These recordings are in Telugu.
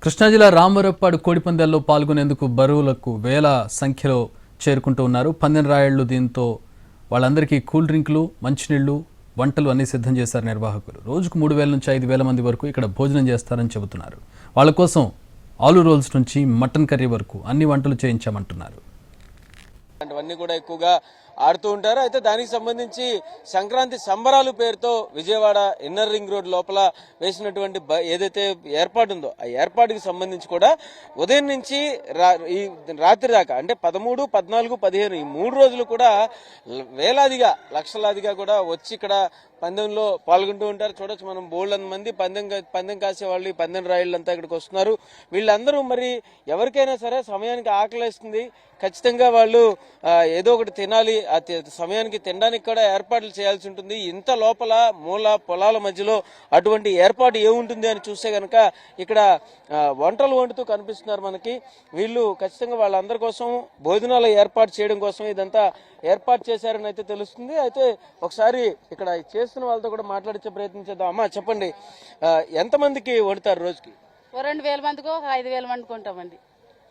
కృష్ణా జిల్లా రామవరప్పాడు కోడిపందాల్లో పాల్గొనేందుకు బరువులకు వేల సంఖ్యలో చేరుకుంటూ ఉన్నారు. పందెం రాయళ్లు. దీంతో వాళ్ళందరికీ కూల్ డ్రింకులు, మంచినీళ్లు, వంటలు అన్ని సిద్ధం చేశారు నిర్వాహకులు. రోజుకు 3000 నుంచి 5000 మంది వరకు ఇక్కడ భోజనం చేస్తారని చెబుతున్నారు. వాళ్ళ కోసం ఆలు రోల్స్ నుంచి మటన్ కర్రీ వరకు అన్ని వంటలు చేయించామంటున్నారు. అన్నీ కూడా ఎక్కువగా ఆడుతూ ఉంటారు. అయితే దానికి సంబంధించి సంక్రాంతి సంబరాలు పేరుతో విజయవాడ ఇన్నర్ రింగ్ రోడ్ లోపల వేసినటువంటి ఏదైతే ఏర్పాటు ఉందో ఆ ఏర్పాటుకి సంబంధించి కూడా ఉదయం నుంచి ఈ రాత్రి దాకా అంటే 13, 14, 15 ఈ 3 రోజులు కూడా వేలాదిగా లక్షలాదిగా కూడా వచ్చి ఇక్కడ పందెంలో పాల్గొంటూ ఉంటారు. చూడొచ్చు మనం బోల్డ్ మంది పందెం కాసే వాళ్ళు, ఈ పందెం రాయిళ్ళంతా ఇక్కడికి వస్తున్నారు. వీళ్ళందరూ మరి ఎవరికైనా సరే సమయానికి ఆకలిస్తుంది, ఖచ్చితంగా వాళ్ళు ఏదో ఒకటి తినాలి, ఆ సమయానికి తినడానికి కూడా ఏర్పాట్లు చేయాల్సి ఉంటుంది. ఇంత లోపల మూల పొలాల మధ్యలో అటువంటి ఏర్పాటు ఏముంటుంది అని చూస్తే గనక ఇక్కడ వంటలు వండుతూ కనిపిస్తున్నారు మనకి. వీళ్ళు ఖచ్చితంగా వాళ్ళందరి కోసం భోజనాలు ఏర్పాటు చేయడం కోసం ఇదంతా ఏర్పాటు చేశారని అయితే తెలుస్తుంది. అయితే ఒకసారి ఇక్కడ చేస్తున్న వాళ్ళతో కూడా మాట్లాడించే ప్రయత్నం చేద్దాం. అమ్మా చెప్పండి, ఎంతమందికి వండుతారు రోజుకి? 2000 మందికి 5000 మందికి ఉంటామండి.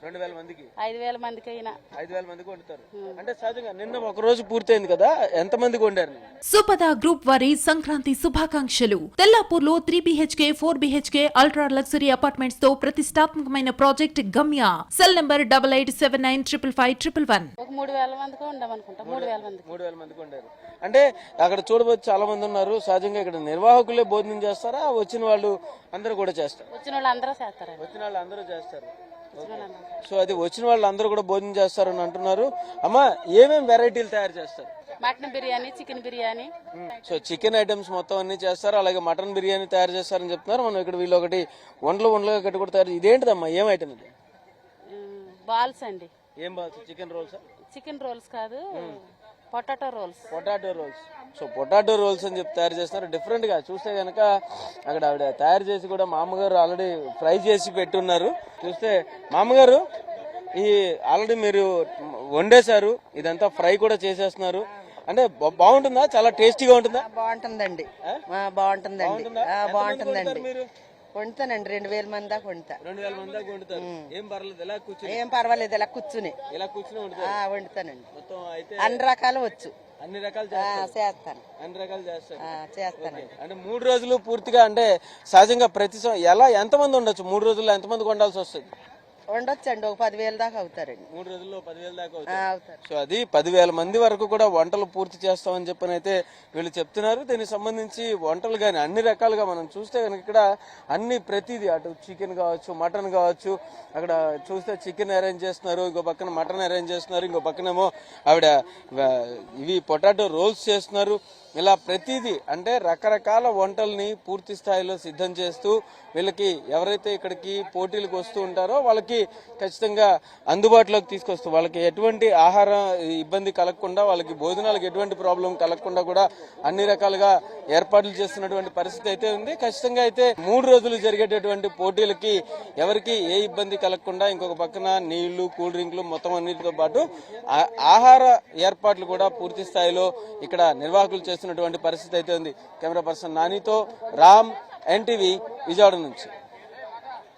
2000 మందికి 5000 మందికి అయినా 5000 మందికి వండుతారు. అంటే సహజంగా నిన్న ఒక రోజు పూర్తయింది కదా, ఎంత మందికి వండారు? సుపద గ్రూప్ వారి సంక్రాంతి శుభాకాంక్షలు. తెల్లాపూర్ లో 3 BHK 4 BHK ultra luxury apartments తో ప్రతిష్టాత్మకమైన ప్రాజెక్ట్ గమ్య. Cell number 8879555511. ఒక 3000 మందికి ఉండమనుకుంటా. 3000 మందికి వండారు. అంటే అక్కడ చూడవచ్చు చాలా మంది ఉన్నారు. సహజంగా ఇక్కడ నిర్వాహకులే భోజనం చేస్తారా, వచ్చిన వాళ్ళు అందరూ కూడా చేస్తారు? వచ్చిన వాళ్ళు అందరూ చేస్తారు. వచ్చిన వాళ్ళు అందరూ చేస్తారు. సో అది వచ్చిన వాళ్ళు అందరూ కూడా భోజనం చేస్తారని అంటున్నారు. అమ్మా ఏమేమి వెరైటీలు తయారు చేస్తారు? Mutton biryani, chicken biryani. So chicken items మొత్తం అన్ని చేస్తారు, అలాగే మటన్ బిర్యానీ తయారు చేస్తారని చెప్తున్నారు. మనం ఇక్కడ వీళ్ళు ఒకటి వంటలుగా కట్టి కూడా తయారు. ఇదేంటిదమ్మా, ఏం ఐటమ్ ఇది? బాల్స్ అండి. ఏం balls? Chicken rolls? Chicken rolls కాదు, potato rolls. Potato rolls. So potato rolls అని చెప్పి తయారు చేస్తున్నారు. డిఫరెంట్ గా చూస్తే కనుక అక్కడ ఆవిడ తయారు చేసి కూడా మామగారు ఆల్రెడీ ఫ్రై చేసి పెట్టున్నారు. చూస్తే మామగారు ఈ ఆల్రెడీ మీరు వండేశారు, ఇదంతా ఫ్రై కూడా చేసేస్తున్నారు. అంటే బాగుంటుందా? చాలా టేస్టీగా ఉంటుందా? బాగుంటుందండి, బాగుంటుందండి. మీరు వండుతానండి 2000 మంది దాకా వండుతా. 2000 మంది దాకా వండుతారు. ఏం పర్లేదు, ఎలా కూర్చుని? ఏం పర్వాలేదు, ఇలా కూర్చుని వండుతానండి. మొత్తం అయితే అన్ని రకాలు వచ్చు, అన్ని రకాలు చేస్తాను. అన్ని రకాలు చేస్తానండి. అంటే 3 రోజులు పూర్తిగా అంటే సహజంగా ప్రతి ఎంతమంది ఉండొచ్చు? 3 రోజుల్లో ఎంతమంది వండాల్సి వస్తుంది? ఉండొచ్చండి, ఒక 10,000 దాకా అవుతారండి. 3 రోజుల్లో 10,000 దాకా అవుతారు. సో అది 10,000 మంది వరకు కూడా వంటలు పూర్తి చేస్తామని చెప్పని అయితే వీళ్ళు చెప్తున్నారు. దీనికి సంబంధించి వంటలు కానీ అన్ని రకాలుగా మనం చూస్తే కనుక ఇక్కడ అన్ని ప్రతిదీ, అటు చికెన్ కావచ్చు, మటన్ కావచ్చు, అక్కడ చూస్తే చికెన్ అరేంజ్ చేస్తున్నారు, ఇంకో పక్కన మటన్ అరేంజ్ చేస్తున్నారు, ఇంకో పక్కనేమో ఆవిడ ఇవి పొటాటో రోల్స్ చేస్తున్నారు. ఇలా ప్రతిదీ అంటే రకరకాల వంటల్ని పూర్తి స్థాయిలో సిద్ధం చేస్తూ వీళ్ళకి ఎవరైతే ఇక్కడికి పోటీలకు వస్తూ ఉంటారో వాళ్ళకి ఖచ్చితంగా అందుబాటులోకి తీసుకొస్తూ వాళ్ళకి ఎటువంటి ఆహార ఇబ్బంది కలగకుండా, వాళ్ళకి భోజనాలకు ఎటువంటి ప్రాబ్లం కలగకుండా కూడా అన్ని రకాలుగా ఏర్పాట్లు చేస్తున్నటువంటి పరిస్థితి అయితే ఉంది. ఖచ్చితంగా అయితే 3 రోజులు జరిగేటటువంటి పోటీలకి ఎవరికి ఏ ఇబ్బంది కలగకుండా ఇంకొక పక్కన నీళ్లు, కూల్ డ్రింక్లు మొత్తం అన్నిటితో పాటు ఆహార ఏర్పాట్లు కూడా పూర్తి స్థాయిలో ఇక్కడ నిర్వాహకులు చేస్తున్నటువంటి పరిస్థితి అయితే ఉంది. కెమెరా పర్సన్ నానితో రామ్, NTV, విజయవాడ నుంచి.